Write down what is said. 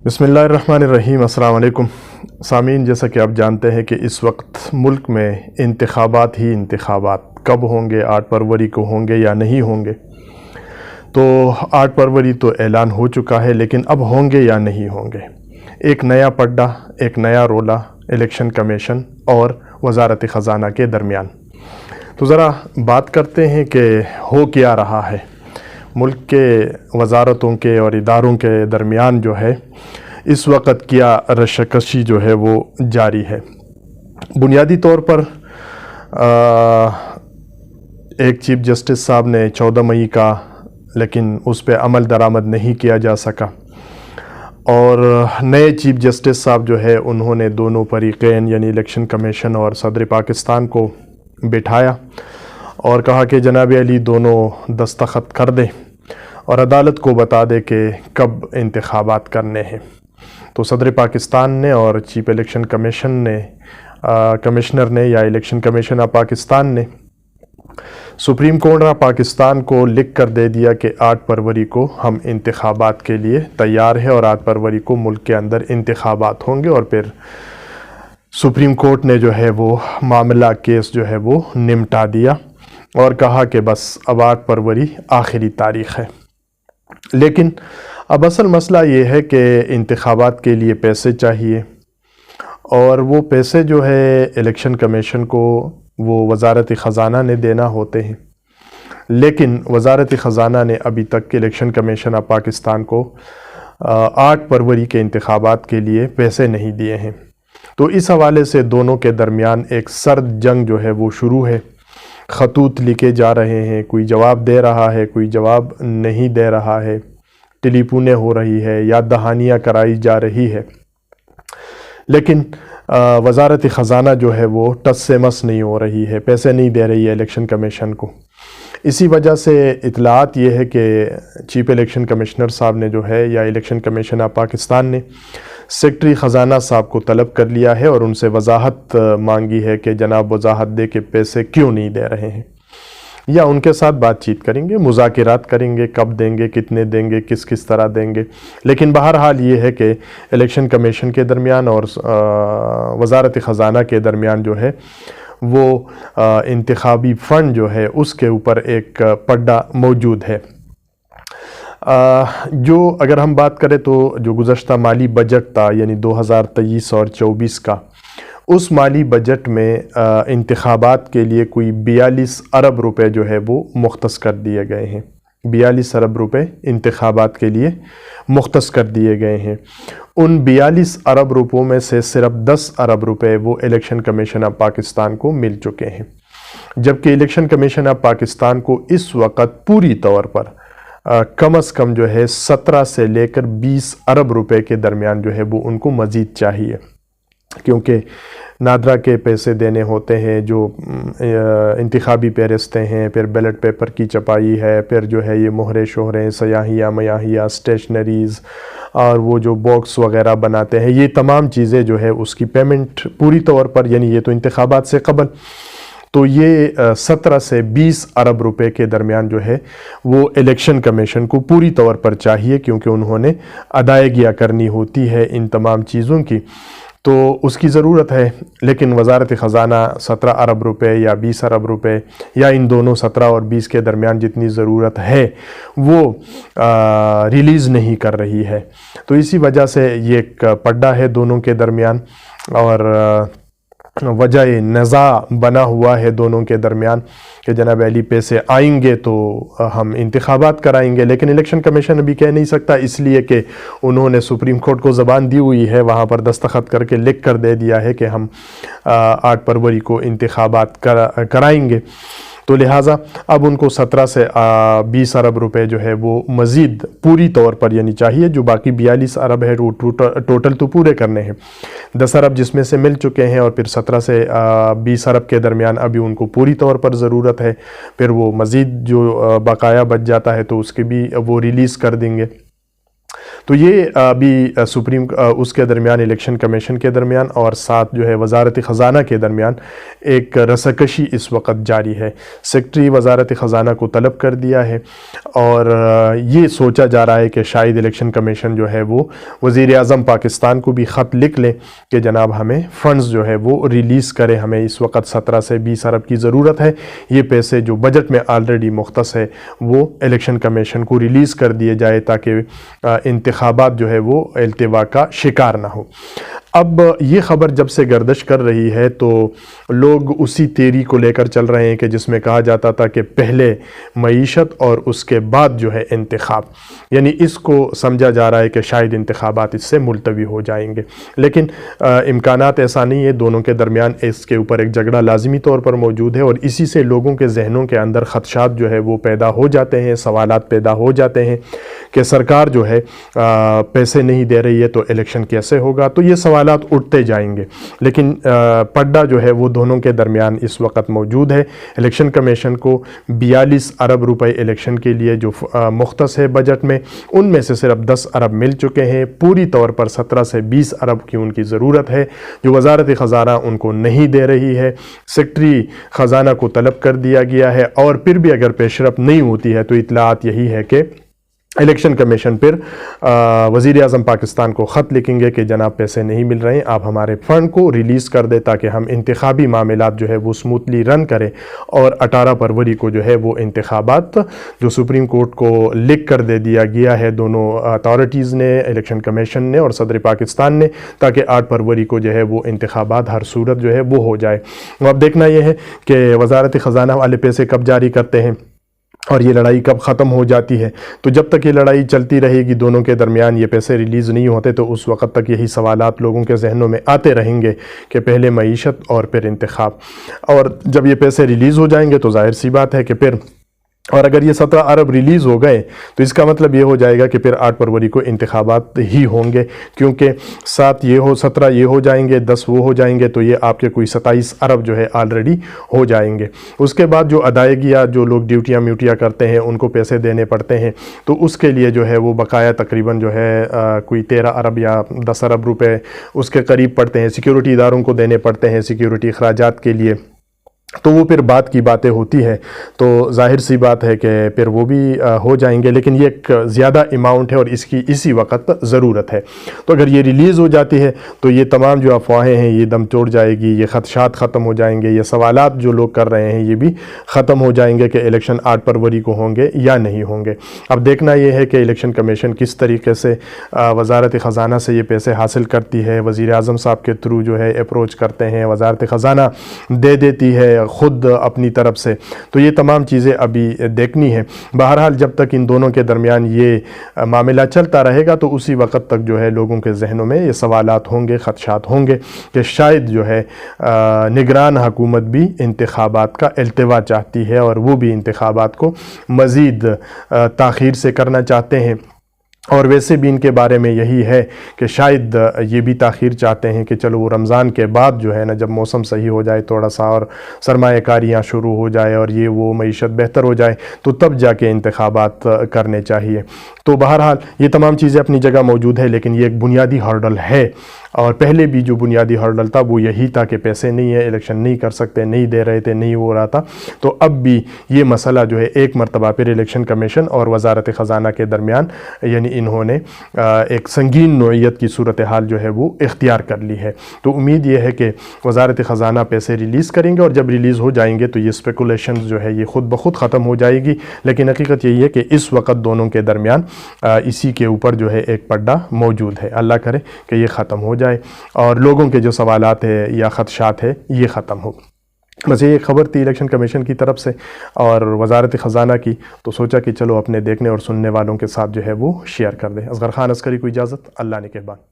بسم اللہ الرحمن الرحیم۔ السلام علیکم سامعین، جیسا کہ آپ جانتے ہیں کہ اس وقت ملک میں انتخابات ہی انتخابات کب ہوں گے، 8 فروری کو ہوں گے یا نہیں ہوں گے۔ تو 8 فروری تو اعلان ہو چکا ہے، لیکن اب ہوں گے یا نہیں ہوں گے، ایک نیا پڈا، ایک نیا رولا الیکشن کمیشن اور وزارت خزانہ کے درمیان۔ تو ذرا بات کرتے ہیں کہ ہو کیا رہا ہے ملک کے وزارتوں کے اور اداروں کے درمیان۔ جو ہے اس وقت کیا رشکشی جو ہے وہ جاری ہے۔ بنیادی طور پر ایک چیف جسٹس صاحب نے 14 مئی کا، لیکن اس پہ عمل درآمد نہیں کیا جا سکا، اور نئے چیف جسٹس صاحب جو ہے انہوں نے دونوں فریقین یعنی الیکشن کمیشن اور صدر پاکستان کو بٹھایا اور کہا کہ جناب علی دونوں دستخط کر دیں اور عدالت کو بتا دے کہ کب انتخابات کرنے ہیں۔ تو صدر پاکستان نے اور چیف الیکشن کمشنر نے یا الیکشن کمیشن آف پاکستان نے سپریم کورٹ آف پاکستان کو لکھ کر دے دیا کہ 8 فروری کو ہم انتخابات کے لیے تیار ہے، اور 8 فروری کو ملک کے اندر انتخابات ہوں گے۔ اور پھر سپریم کورٹ نے جو ہے وہ معاملہ کیس جو ہے وہ نمٹا دیا اور کہا کہ بس اب 8 فروری آخری تاریخ ہے۔ لیکن اب اصل مسئلہ یہ ہے کہ انتخابات کے لیے پیسے چاہیے، اور وہ پیسے جو ہے الیکشن کمیشن کو وہ وزارت خزانہ نے دینا ہوتے ہیں، لیکن وزارت خزانہ نے ابھی تک الیکشن کمیشن آف پاکستان کو 8 فروری کے انتخابات کے لیے پیسے نہیں دیے ہیں۔ تو اس حوالے سے دونوں کے درمیان ایک سرد جنگ جو ہے وہ شروع ہے۔ خطوط لکھے جا رہے ہیں، کوئی جواب دے رہا ہے، کوئی جواب نہیں دے رہا ہے، ٹیلی فونیں ہو رہی ہے، یاد دہانیاں کرائی جا رہی ہے، لیکن وزارت خزانہ جو ہے وہ ٹس سے مس نہیں ہو رہی ہے، پیسے نہیں دے رہی ہے الیکشن کمیشن کو۔ اسی وجہ سے اطلاعات یہ ہے کہ چیف الیکشن کمشنر صاحب نے جو ہے یا الیکشن کمیشن آف پاکستان نے سیکرٹری خزانہ صاحب کو طلب کر لیا ہے اور ان سے وضاحت مانگی ہے کہ جناب وضاحت دے کہ پیسے کیوں نہیں دے رہے ہیں، یا ان کے ساتھ بات چیت کریں گے، مذاکرات کریں گے، کب دیں گے، کتنے دیں گے، کس طرح دیں گے۔ لیکن بہرحال یہ ہے کہ الیکشن کمیشن کے درمیان اور وزارت خزانہ کے درمیان جو ہے وہ انتخابی فنڈ جو ہے اس کے اوپر ایک پڈا موجود ہے۔ جو اگر ہم بات کریں تو جو گزشتہ مالی بجٹ تھا یعنی 2023 اور 24 کا، اس مالی بجٹ میں انتخابات کے لیے کوئی 42 ارب روپے جو ہے وہ مختص کر دیے گئے ہیں۔ 42 ارب روپے انتخابات کے لیے مختص کر دیے گئے ہیں۔ ان 42 ارب روپوں میں سے صرف 10 ارب روپے وہ الیکشن کمیشن آف پاکستان کو مل چکے ہیں، جبکہ الیکشن کمیشن آف پاکستان کو اس وقت پوری طور پر کم از کم جو ہے 17 سے لے کر 20 ارب روپے کے درمیان جو ہے وہ ان کو مزید چاہیے، کیونکہ نادرا کے پیسے دینے ہوتے ہیں، جو انتخابی پیرستیں ہیں، پھر بیلٹ پیپر کی چھپائی ہے، پھر جو ہے یہ مہرے شہریں، سیاہیاں میاہیاں، اسٹیشنریز، اور وہ جو باکس وغیرہ بناتے ہیں، یہ تمام چیزیں جو ہے اس کی پیمنٹ پوری طور پر، یعنی یہ تو انتخابات سے قبل، تو یہ 17 سے 20 ارب روپے کے درمیان جو ہے وہ الیکشن کمیشن کو پوری طور پر چاہیے، کیونکہ انہوں نے ادائیگیاں کرنی ہوتی ہے ان تمام چیزوں کی، تو اس کی ضرورت ہے۔ لیکن وزارت خزانہ 17 ارب روپے یا 20 ارب روپے یا ان دونوں 17 اور 20 کے درمیان جتنی ضرورت ہے وہ ریلیز نہیں کر رہی ہے۔ تو اسی وجہ سے یہ ایک پڈا ہے دونوں کے درمیان، اور وجہ نزاع بنا ہوا ہے دونوں کے درمیان کہ جناب علی پیسے آئیں گے تو ہم انتخابات کرائیں گے، لیکن الیکشن کمیشن ابھی کہہ نہیں سکتا، اس لیے کہ انہوں نے سپریم کورٹ کو زبان دی ہوئی ہے، وہاں پر دستخط کر کے لکھ کر دے دیا ہے کہ ہم 8 فروری کو انتخابات کرائیں گے۔ تو لہٰذا اب ان کو 17 سے 20 ارب روپے جو ہے وہ مزید پوری طور پر یعنی چاہیے، جو باقی 42 ارب ہے ٹوٹل تو پورے کرنے ہیں، 10 ارب جس میں سے مل چکے ہیں، اور پھر 17 سے 20 ارب کے درمیان ابھی ان کو پوری طور پر ضرورت ہے، پھر وہ مزید جو بقایا بچ جاتا ہے تو اس کی بھی وہ ریلیز کر دیں گے۔ تو یہ ابھی اس کے درمیان الیکشن کمیشن کے درمیان اور ساتھ جو ہے وزارت خزانہ کے درمیان ایک رسکشی اس وقت جاری ہے۔ سیکرٹری وزارت خزانہ کو طلب کر دیا ہے اور یہ سوچا جا رہا ہے کہ شاید الیکشن کمیشن جو ہے وہ وزیر اعظم پاکستان کو بھی خط لکھ لے کہ جناب ہمیں فنڈز جو ہے وہ ریلیز کرے، ہمیں اس وقت 17 سے 20 ارب کی ضرورت ہے، یہ پیسے جو بجٹ میں آلریڈی مختص ہے وہ الیکشن کمیشن کو ریلیز کر دیے جائے تاکہ انتخابات جو ہے وہ التوا کا شکار نہ ہو۔ اب یہ خبر جب سے گردش کر رہی ہے تو لوگ اسی تیری کو لے کر چل رہے ہیں کہ جس میں کہا جاتا تھا کہ پہلے معیشت اور اس کے بعد جو ہے انتخاب، یعنی اس کو سمجھا جا رہا ہے کہ شاید انتخابات اس سے ملتوی ہو جائیں گے، لیکن امکانات ایسا نہیں ہے۔ دونوں کے درمیان اس کے اوپر ایک جھگڑا لازمی طور پر موجود ہے اور اسی سے لوگوں کے ذہنوں کے اندر خدشات جو ہے وہ پیدا ہو جاتے ہیں، سوالات پیدا ہو جاتے ہیں کہ سرکار جو ہے پیسے نہیں دے رہی ہے تو الیکشن کیسے ہوگا، تو یہ سوالات اٹھتے جائیں گے، لیکن پڈا جو ہے وہ دونوں کے درمیان اس وقت موجود ہے۔ الیکشن کمیشن کو 42 ارب روپے الیکشن کے لیے جو مختص ہے بجٹ میں، ان میں سے صرف 10 ارب مل چکے ہیں، پوری طور پر 17 سے 20 ارب کی ان کی ضرورت ہے جو وزارت خزانہ ان کو نہیں دے رہی ہے۔ سیکرٹری خزانہ کو طلب کر دیا گیا ہے اور پھر بھی اگر پیش رفت نہیں ہوتی ہے تو اطلاعات یہی ہے کہ الیکشن کمیشن پھر وزیر اعظم پاکستان کو خط لکھیں گے کہ جناب پیسے نہیں مل رہے ہیں، آپ ہمارے فنڈ کو ریلیز کر دیں تاکہ ہم انتخابی معاملات جو ہے وہ سموتھلی رن کریں اور 18 فروری کو جو ہے وہ انتخابات جو سپریم کورٹ کو لکھ کر دے دیا گیا ہے دونوں اتھارٹیز نے، الیکشن کمیشن نے اور صدر پاکستان نے، تاکہ 8 فروری کو جو ہے وہ انتخابات ہر صورت جو ہے وہ ہو جائے۔ اب دیکھنا یہ ہے کہ وزارت خزانہ والے پیسے کب جاری کرتے ہیں اور یہ لڑائی کب ختم ہو جاتی ہے۔ تو جب تک یہ لڑائی چلتی رہے گی، دونوں کے درمیان یہ پیسے ریلیز نہیں ہوتے، تو اس وقت تک یہی سوالات لوگوں کے ذہنوں میں آتے رہیں گے کہ پہلے معیشت اور پھر انتخاب، اور جب یہ پیسے ریلیز ہو جائیں گے تو ظاہر سی بات ہے کہ پھر، اور اگر یہ 17 ارب ریلیز ہو گئے تو اس کا مطلب یہ ہو جائے گا کہ پھر 8 فروری کو انتخابات ہی ہوں گے، کیونکہ 7 یہ ہو، 17 یہ ہو جائیں گے، 10 وہ ہو جائیں گے، تو یہ آپ کے کوئی 27 ارب جو ہے آلریڈی ہو جائیں گے۔ اس کے بعد جو ادائیگیاں، جو لوگ ڈیوٹیاں میوٹیاں کرتے ہیں ان کو پیسے دینے پڑتے ہیں، تو اس کے لیے جو ہے وہ بقایا تقریباً جو ہے کوئی 13 ارب یا 10 ارب روپے اس کے قریب پڑتے ہیں، سیکیورٹی اداروں کو دینے پڑتے ہیں سیکیورٹی اخراجات کے لیے، تو وہ پھر بات کی باتیں ہوتی ہے، تو ظاہر سی بات ہے کہ پھر وہ بھی ہو جائیں گے، لیکن یہ ایک زیادہ اماؤنٹ ہے اور اس کی اسی وقت ضرورت ہے۔ تو اگر یہ ریلیز ہو جاتی ہے تو یہ تمام جو افواہیں ہیں یہ دم توڑ جائے گی، یہ خدشات ختم ہو جائیں گے، یہ سوالات جو لوگ کر رہے ہیں یہ بھی ختم ہو جائیں گے کہ الیکشن 8 فروری کو ہوں گے یا نہیں ہوں گے۔ اب دیکھنا یہ ہے کہ الیکشن کمیشن کس طریقے سے وزارت خزانہ سے یہ پیسے حاصل کرتی ہے، وزیر اعظم صاحب کے تھرو جو ہے اپروچ کرتے ہیں، وزارت خزانہ دے دیتی ہے خود اپنی طرف سے، تو یہ تمام چیزیں ابھی دیکھنی ہے۔ بہرحال جب تک ان دونوں کے درمیان یہ معاملہ چلتا رہے گا تو اسی وقت تک جو ہے لوگوں کے ذہنوں میں یہ سوالات ہوں گے، خدشات ہوں گے کہ شاید جو ہے نگران حکومت بھی انتخابات کا التوا چاہتی ہے اور وہ بھی انتخابات کو مزید تاخیر سے کرنا چاہتے ہیں، اور ویسے بھی ان کے بارے میں یہی ہے کہ شاید یہ بھی تاخیر چاہتے ہیں کہ چلو وہ رمضان کے بعد جو ہے نا، جب موسم صحیح ہو جائے تھوڑا سا اور سرمایہ کاریاں شروع ہو جائے اور یہ وہ معیشت بہتر ہو جائے تو تب جا کے انتخابات کرنے چاہیے۔ تو بہرحال یہ تمام چیزیں اپنی جگہ موجود ہے، لیکن یہ ایک بنیادی ہرڈل ہے، اور پہلے بھی جو بنیادی ہرڈل تھا وہ یہی تھا کہ پیسے نہیں ہے، الیکشن نہیں کر سکتے، نہیں دے رہے تھے، نہیں ہو رہا تھا۔ تو اب بھی یہ مسئلہ جو ہے ایک مرتبہ پھر الیکشن کمیشن اور وزارت خزانہ کے درمیان، یعنی انہوں نے ایک سنگین نوعیت کی صورتحال جو ہے وہ اختیار کر لی ہے۔ تو امید یہ ہے کہ وزارت خزانہ پیسے ریلیز کریں گے، اور جب ریلیز ہو جائیں گے تو یہ اسپیکولیشنز جو ہے یہ خود بخود ختم ہو جائے گی، لیکن حقیقت یہی ہے کہ اس وقت دونوں کے درمیان اسی کے اوپر جو ہے ایک پڈا موجود ہے۔ اللہ کرے کہ یہ ختم ہو جائے اور لوگوں کے جو سوالات ہیں یا خدشات ہیں یہ ختم ہو۔ بس یہ خبر تھی الیکشن کمیشن کی طرف سے اور وزارت خزانہ کی، تو سوچا کہ چلو اپنے دیکھنے اور سننے والوں کے ساتھ جو ہے وہ شیئر کر دیں۔ اصغر خان عسکری کو اجازت، اللہ نگہبان۔